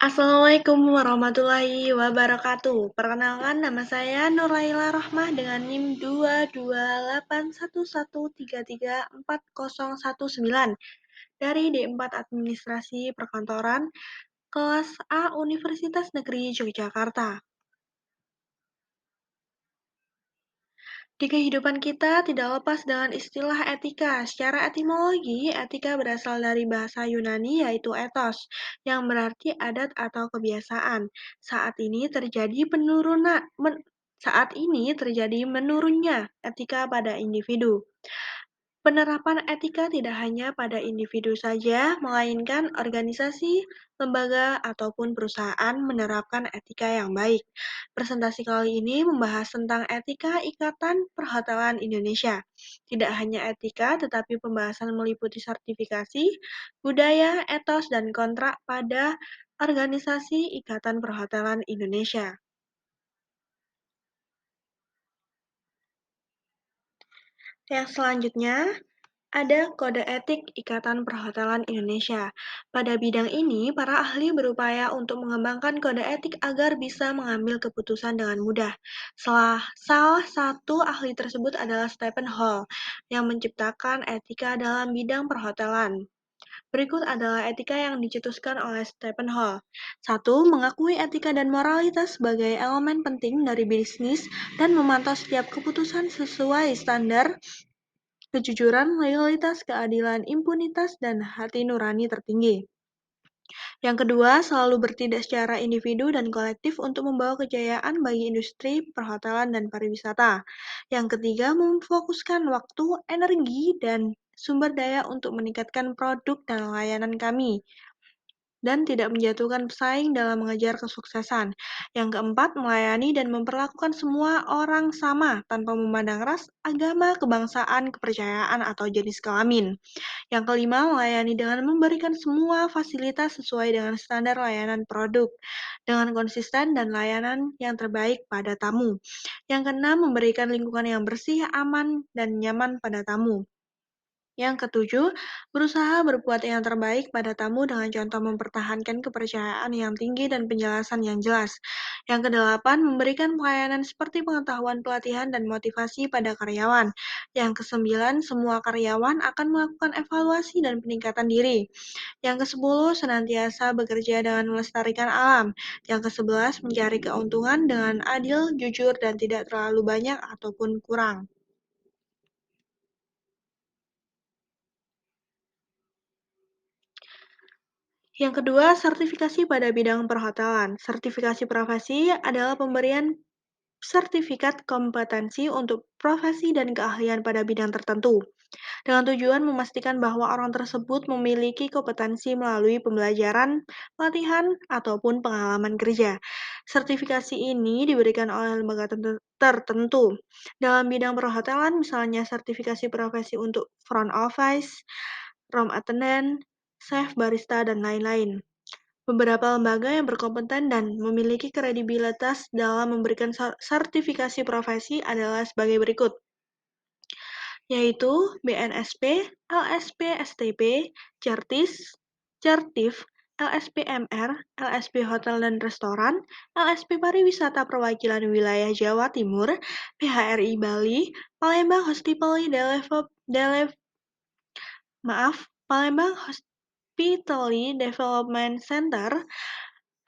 Assalamualaikum warahmatullahi wabarakatuh. Perkenalkan nama saya Nuraila Rahmah dengan NIM 22811334019 dari D4 Administrasi Perkantoran kelas A Universitas Negeri Yogyakarta. Di kehidupan kita tidak lepas dengan istilah etika. Secara etimologi, etika berasal dari bahasa Yunani yaitu ethos, yang berarti adat atau kebiasaan. Saat ini terjadi menurunnya etika pada individu. Penerapan etika tidak hanya pada individu saja, melainkan organisasi, lembaga, ataupun perusahaan menerapkan etika yang baik. Presentasi kali ini membahas tentang etika Ikatan Perhotelan Indonesia. Tidak hanya etika, tetapi pembahasan meliputi sertifikasi, budaya, etos, dan kontrak pada organisasi Ikatan Perhotelan Indonesia. Yang selanjutnya, ada Kode Etik Ikatan Perhotelan Indonesia. Pada bidang ini, para ahli berupaya untuk mengembangkan kode etik agar bisa mengambil keputusan dengan mudah. Salah satu ahli tersebut adalah Stephen Hall, yang menciptakan etika dalam bidang perhotelan. Berikut adalah etika yang dicetuskan oleh Stephen Hall. 1. Mengakui etika dan moralitas sebagai elemen penting dari bisnis dan memantau setiap keputusan sesuai standar kejujuran, loyalitas, keadilan, impunitas, dan hati nurani tertinggi. Yang kedua, selalu bertindak secara individu dan kolektif untuk membawa kejayaan bagi industri perhotelan dan pariwisata. Yang ketiga, memfokuskan waktu, energi, dan sumber daya untuk meningkatkan produk dan layanan kami dan tidak menjatuhkan pesaing dalam mengejar kesuksesan. Yang keempat, melayani dan memperlakukan semua orang sama tanpa memandang ras, agama, kebangsaan, kepercayaan, atau jenis kelamin. Yang kelima, melayani dengan memberikan semua fasilitas sesuai dengan standar layanan produk, dengan konsisten dan layanan yang terbaik pada tamu. Yang keenam, memberikan lingkungan yang bersih, aman, dan nyaman pada tamu. Yang ketujuh, berusaha berbuat yang terbaik pada tamu dengan contoh mempertahankan kepercayaan yang tinggi dan penjelasan yang jelas. Yang kedelapan, memberikan pelayanan seperti pengetahuan, pelatihan, dan motivasi pada karyawan. Yang kesembilan, semua karyawan akan melakukan evaluasi dan peningkatan diri. Yang kesepuluh, senantiasa bekerja dengan melestarikan alam. Yang kesebelas, mencari keuntungan dengan adil, jujur, dan tidak terlalu banyak ataupun kurang. Yang kedua, sertifikasi pada bidang perhotelan. Sertifikasi profesi adalah pemberian sertifikat kompetensi untuk profesi dan keahlian pada bidang tertentu, dengan tujuan memastikan bahwa orang tersebut memiliki kompetensi melalui pembelajaran, pelatihan, ataupun pengalaman kerja. Sertifikasi ini diberikan oleh lembaga tertentu. Dalam bidang perhotelan, misalnya sertifikasi profesi untuk front office, room attendant, chef, barista, dan lain-lain. Beberapa lembaga yang berkompeten dan memiliki kredibilitas dalam memberikan sertifikasi profesi adalah sebagai berikut, yaitu BNSP, LSP STP, Certis, Certif, LSPMR, LSP Hotel dan Restoran, LSP Pariwisata Perwakilan Wilayah Jawa Timur, PHRI Bali, Palembang Palembang Hospitality Development Center,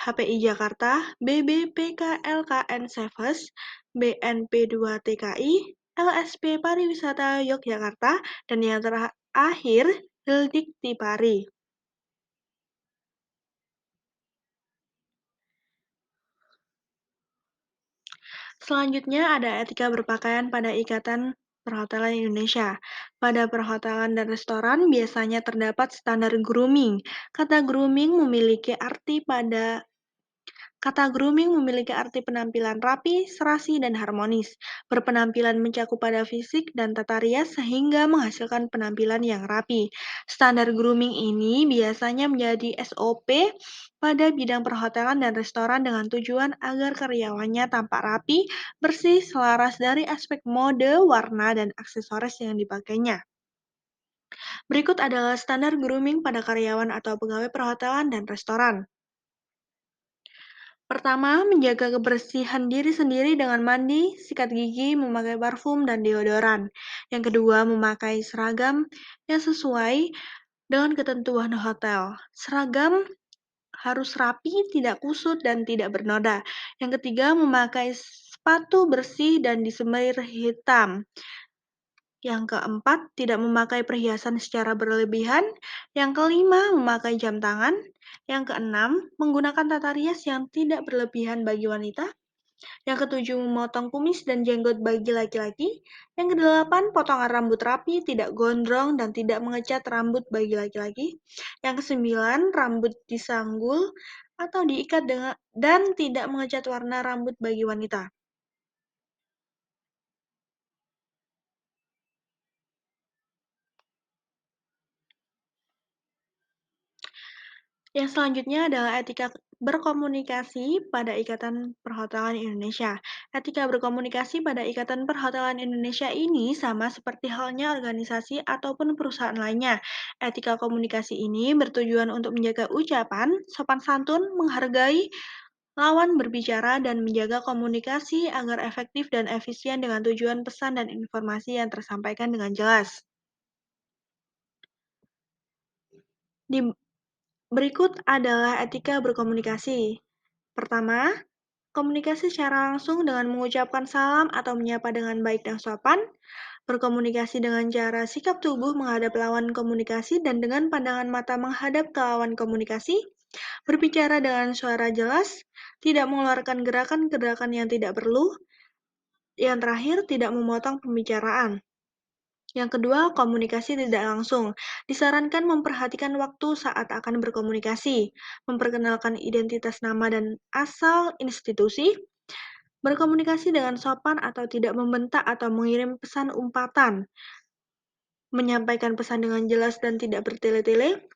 HPI Jakarta, BBPKLKN Service, BNP2TKI, LSP Pariwisata Yogyakarta, dan yang terakhir, Hildikti Pari. Selanjutnya ada etika berpakaian pada Ikatan Perhotelan Indonesia. Pada perhotelan dan restoran biasanya terdapat standar grooming. Kata grooming memiliki arti penampilan rapi, serasi, dan harmonis. Berpenampilan mencakup pada fisik dan tata rias sehingga menghasilkan penampilan yang rapi. Standar grooming ini biasanya menjadi SOP pada bidang perhotelan dan restoran dengan tujuan agar karyawannya tampak rapi, bersih, selaras dari aspek mode, warna, dan aksesoris yang dipakainya. Berikut adalah standar grooming pada karyawan atau pegawai perhotelan dan restoran. Pertama, menjaga kebersihan diri sendiri dengan mandi, sikat gigi, memakai parfum, dan deodoran. Yang kedua, memakai seragam yang sesuai dengan ketentuan hotel. Seragam harus rapi, tidak kusut, dan tidak bernoda. Yang ketiga, memakai sepatu bersih dan disemir hitam. Yang keempat, tidak memakai perhiasan secara berlebihan. Yang kelima, memakai jam tangan. Yang keenam, menggunakan tata rias yang tidak berlebihan bagi wanita. Yang ketujuh, memotong kumis dan jenggot bagi laki-laki. Yang kedelapan, potongan rambut rapi, tidak gondrong, dan tidak mengecat rambut bagi laki-laki. Yang kesembilan, rambut disanggul atau diikat dan tidak mengecat warna rambut bagi wanita. Yang selanjutnya adalah etika berkomunikasi pada Ikatan Perhotelan Indonesia. Etika berkomunikasi pada Ikatan Perhotelan Indonesia ini sama seperti halnya organisasi ataupun perusahaan lainnya. Etika komunikasi ini bertujuan untuk menjaga ucapan, sopan santun, menghargai lawan berbicara, dan menjaga komunikasi agar efektif dan efisien dengan tujuan pesan dan informasi yang tersampaikan dengan jelas. Di berikut adalah etika berkomunikasi. Pertama, komunikasi secara langsung dengan mengucapkan salam atau menyapa dengan baik dan sopan, berkomunikasi dengan cara sikap tubuh menghadap lawan komunikasi dan dengan pandangan mata menghadap ke lawan komunikasi, berbicara dengan suara jelas, tidak mengeluarkan gerakan-gerakan yang tidak perlu, yang terakhir tidak memotong pembicaraan. Yang kedua, komunikasi tidak langsung. Disarankan memperhatikan waktu saat akan berkomunikasi, memperkenalkan identitas nama dan asal institusi, berkomunikasi dengan sopan atau tidak membentak atau mengirim pesan umpatan, menyampaikan pesan dengan jelas dan tidak bertele-tele,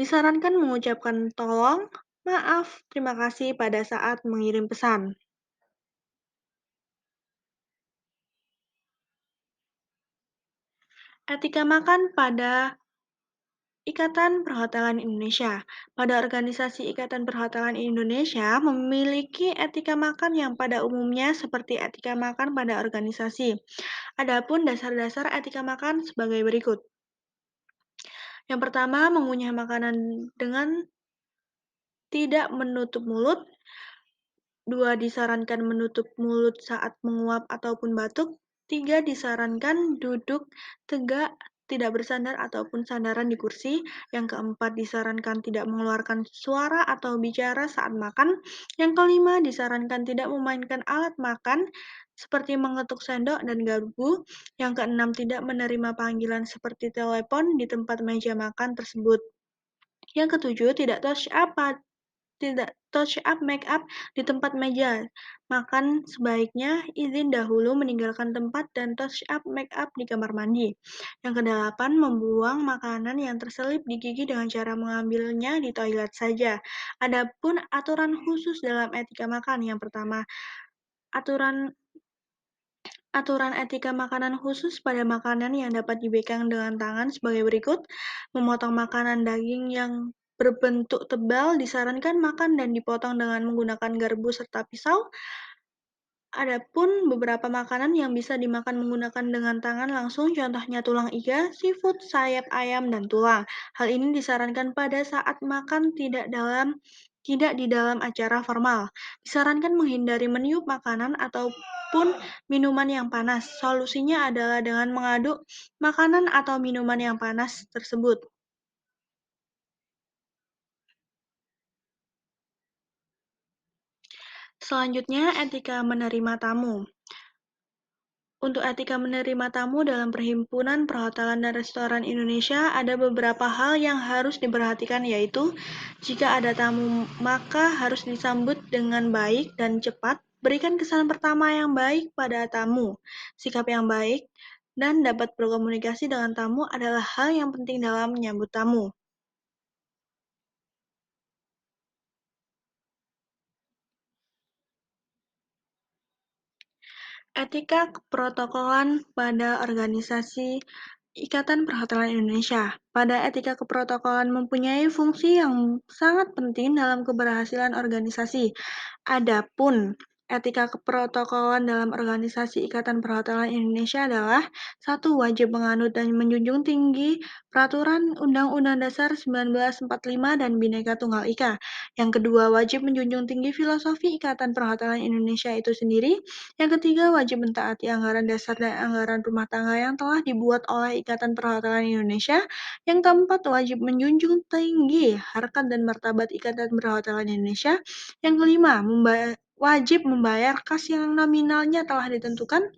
disarankan mengucapkan tolong, maaf, terima kasih pada saat mengirim pesan. Etika makan pada Ikatan Perhotelan Indonesia. Pada organisasi Ikatan Perhotelan Indonesia memiliki etika makan yang pada umumnya seperti etika makan pada organisasi. Adapun dasar-dasar etika makan sebagai berikut. Yang pertama, mengunyah makanan dengan tidak menutup mulut. Dua, disarankan menutup mulut saat menguap ataupun batuk. Tiga, disarankan duduk tegak, tidak bersandar ataupun sandaran di kursi. Yang keempat, disarankan tidak mengeluarkan suara atau bicara saat makan. Yang kelima, disarankan tidak memainkan alat makan seperti mengetuk sendok dan garpu. Yang keenam, tidak menerima panggilan seperti telepon di tempat meja makan tersebut. Yang ketujuh, tidak touch up make up di tempat meja makan, sebaiknya izin dahulu meninggalkan tempat dan touch up make up di kamar mandi. Yang kedelapan, membuang makanan yang terselip di gigi dengan cara mengambilnya di toilet saja. Adapun aturan khusus dalam etika makan, yang pertama, aturan Aturan etika makanan khusus pada makanan yang dapat dipegang dengan tangan sebagai berikut. Memotong makanan daging yang berbentuk tebal disarankan makan dan dipotong dengan menggunakan garpu serta pisau. Adapun beberapa makanan yang bisa dimakan menggunakan dengan tangan langsung, contohnya tulang iga, seafood, sayap ayam, dan tulang. Hal ini disarankan pada saat makan, tidak di dalam acara formal. Disarankan menghindari meniup makanan ataupun minuman yang panas. Solusinya adalah dengan mengaduk makanan atau minuman yang panas tersebut. Selanjutnya, etika menerima tamu. Untuk etika menerima tamu dalam Perhimpunan Perhotelan dan Restoran Indonesia, ada beberapa hal yang harus diperhatikan, yaitu jika ada tamu maka harus disambut dengan baik dan cepat, berikan kesan pertama yang baik pada tamu. Sikap yang baik dan dapat berkomunikasi dengan tamu adalah hal yang penting dalam menyambut tamu. Etika keprotokolan pada organisasi Ikatan Perhotelan Indonesia. Pada etika keprotokolan mempunyai fungsi yang sangat penting dalam keberhasilan organisasi. Adapun etika keprotokolan dalam organisasi Ikatan Perhotelan Indonesia adalah satu, wajib menganut dan menjunjung tinggi peraturan Undang-Undang Dasar 1945 dan Bhinneka Tunggal Ika. Yang kedua, wajib menjunjung tinggi filosofi Ikatan Perhotelan Indonesia itu sendiri. Yang ketiga, wajib mentaati anggaran dasar dan anggaran rumah tangga yang telah dibuat oleh Ikatan Perhotelan Indonesia. Yang keempat, wajib menjunjung tinggi harkat dan martabat Ikatan Perhotelan Indonesia. Yang kelima, wajib membayar kas yang nominalnya telah ditentukan.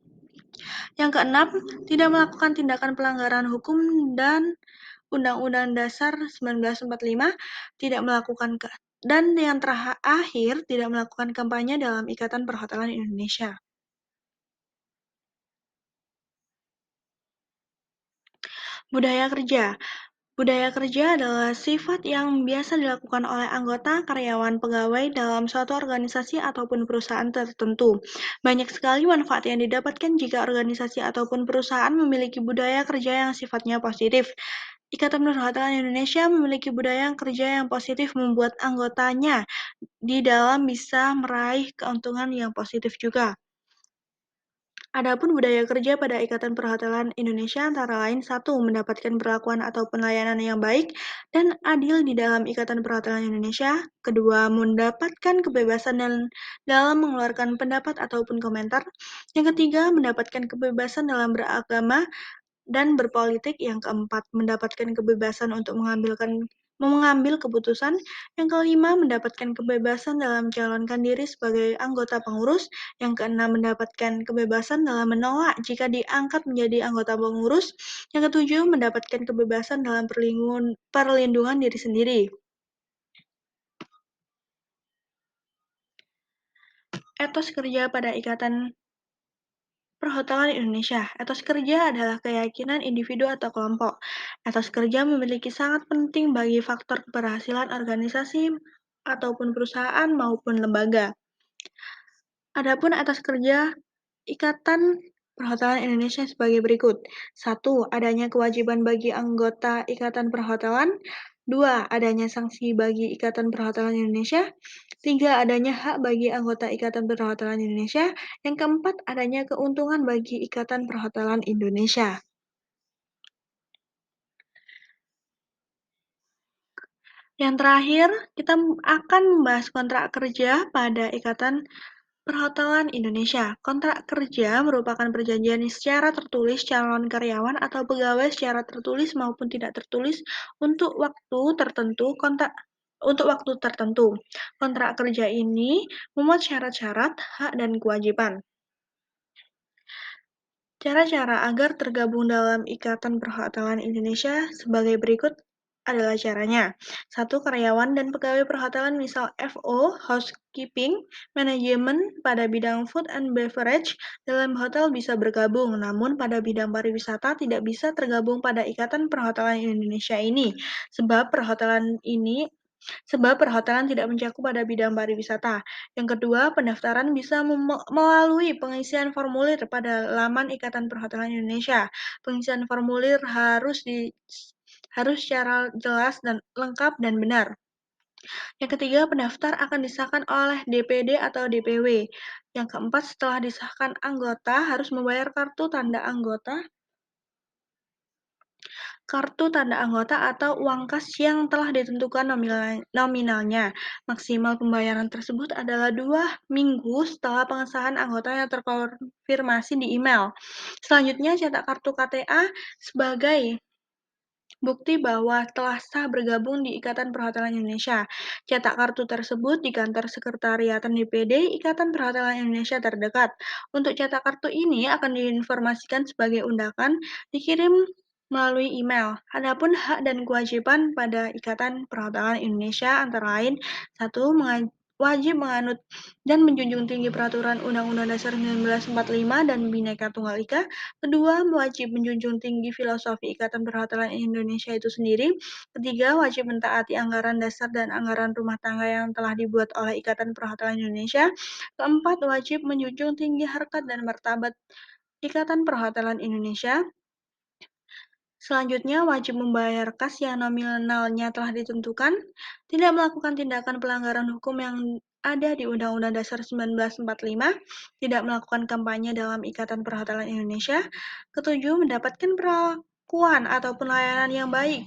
Yang keenam, tidak melakukan tindakan pelanggaran hukum dan Undang-Undang Dasar 1945, tidak melakukan dan yang terakhir, tidak melakukan kampanye dalam Ikatan Perhotelan Indonesia. Budaya kerja. Budaya kerja adalah sifat yang biasa dilakukan oleh anggota, karyawan, pegawai dalam suatu organisasi ataupun perusahaan tertentu. Banyak sekali manfaat yang didapatkan jika organisasi ataupun perusahaan memiliki budaya kerja yang sifatnya positif. Ikatan Perhotelan Indonesia memiliki budaya kerja yang positif membuat anggotanya di dalam bisa meraih keuntungan yang positif juga. Adapun budaya kerja pada Ikatan Perhotelan Indonesia antara lain satu, mendapatkan perlakuan atau pelayanan yang baik dan adil di dalam Ikatan Perhotelan Indonesia. Kedua, mendapatkan kebebasan dalam mengeluarkan pendapat ataupun komentar. Yang ketiga, mendapatkan kebebasan dalam beragama dan berpolitik. Yang keempat, mendapatkan kebebasan untuk mengambil keputusan. Yang kelima, mendapatkan kebebasan dalam mencalonkan diri sebagai anggota pengurus. Yang keenam, mendapatkan kebebasan dalam menolak jika diangkat menjadi anggota pengurus. Yang ketujuh, mendapatkan kebebasan dalam perlindungan diri sendiri. Etos kerja pada Ikatan Perhotelan Indonesia. Etos kerja adalah keyakinan individu atau kelompok. Etos kerja memiliki sangat penting bagi faktor keberhasilan organisasi ataupun perusahaan maupun lembaga. Adapun etos kerja Ikatan Perhotelan Indonesia sebagai berikut. 1. Adanya kewajiban bagi anggota Ikatan Perhotelan. 2. Adanya sanksi bagi Ikatan Perhotelan Indonesia. 3. Adanya hak bagi anggota Ikatan Perhotelan Indonesia. Yang keempat, adanya keuntungan bagi Ikatan Perhotelan Indonesia. Yang terakhir, kita akan membahas kontrak kerja pada Ikatan Perhotelan Indonesia. Kontrak kerja merupakan perjanjian secara tertulis calon karyawan atau pegawai secara tertulis maupun tidak tertulis untuk waktu tertentu. Kontrak kerja ini memuat syarat-syarat, hak, dan kewajiban. Cara-cara agar tergabung dalam Ikatan Perhotelan Indonesia sebagai berikut adalah caranya. 1. Karyawan dan pegawai perhotelan misal FO, housekeeping, manajemen pada bidang food and beverage dalam hotel bisa bergabung, namun pada bidang pariwisata tidak bisa tergabung pada Ikatan Perhotelan Indonesia ini, sebab perhotelan tidak mencakup pada bidang pariwisata. Yang kedua, pendaftaran bisa melalui pengisian formulir pada laman Ikatan Perhotelan Indonesia. Pengisian formulir harus secara jelas dan lengkap dan benar. Yang ketiga, pendaftar akan disahkan oleh DPD atau DPW. Yang keempat, setelah disahkan anggota harus membayar kartu tanda anggota atau uang kas yang telah ditentukan nominalnya. Maksimal pembayaran tersebut adalah 2 minggu setelah pengesahan anggota yang terkonfirmasi di email. Selanjutnya, cetak kartu KTA sebagai bukti bahwa telah sah bergabung di Ikatan Perhotelan Indonesia. Cetak kartu tersebut di kantor sekretariatan DPD Ikatan Perhotelan Indonesia terdekat. Untuk cetak kartu ini akan diinformasikan sebagai undangan dikirim melalui email. Adapun hak dan kewajiban pada Ikatan Perhotelan Indonesia antara lain 1. Wajib menganut dan menjunjung tinggi peraturan Undang-Undang Dasar 1945 dan Bhinneka Tunggal Ika. Kedua, wajib menjunjung tinggi filosofi Ikatan Perhotelan Indonesia itu sendiri. Ketiga, wajib mentaati anggaran dasar dan anggaran rumah tangga yang telah dibuat oleh Ikatan Perhotelan Indonesia. Keempat, wajib menjunjung tinggi harkat dan martabat Ikatan Perhotelan Indonesia. Selanjutnya, wajib membayar kas yang nominalnya telah ditentukan, tidak melakukan tindakan pelanggaran hukum yang ada di Undang-Undang Dasar 1945, tidak melakukan kampanye dalam Ikatan Perhotelan Indonesia, ketujuh, mendapatkan perlakuan ataupun layanan yang baik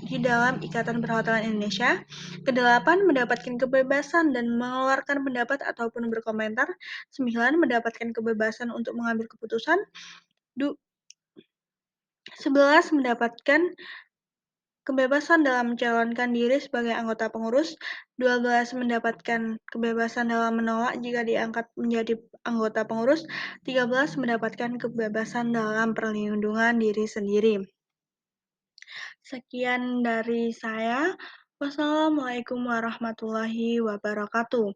di dalam Ikatan Perhotelan Indonesia, kedelapan, mendapatkan kebebasan dan mengeluarkan pendapat ataupun berkomentar, sembilan, mendapatkan kebebasan untuk mengambil keputusan, 11, mendapatkan kebebasan dalam mencalonkan diri sebagai anggota pengurus, 12, mendapatkan kebebasan dalam menolak jika diangkat menjadi anggota pengurus, 13, mendapatkan kebebasan dalam perlindungan diri sendiri. Sekian dari saya. Wassalamualaikum warahmatullahi wabarakatuh.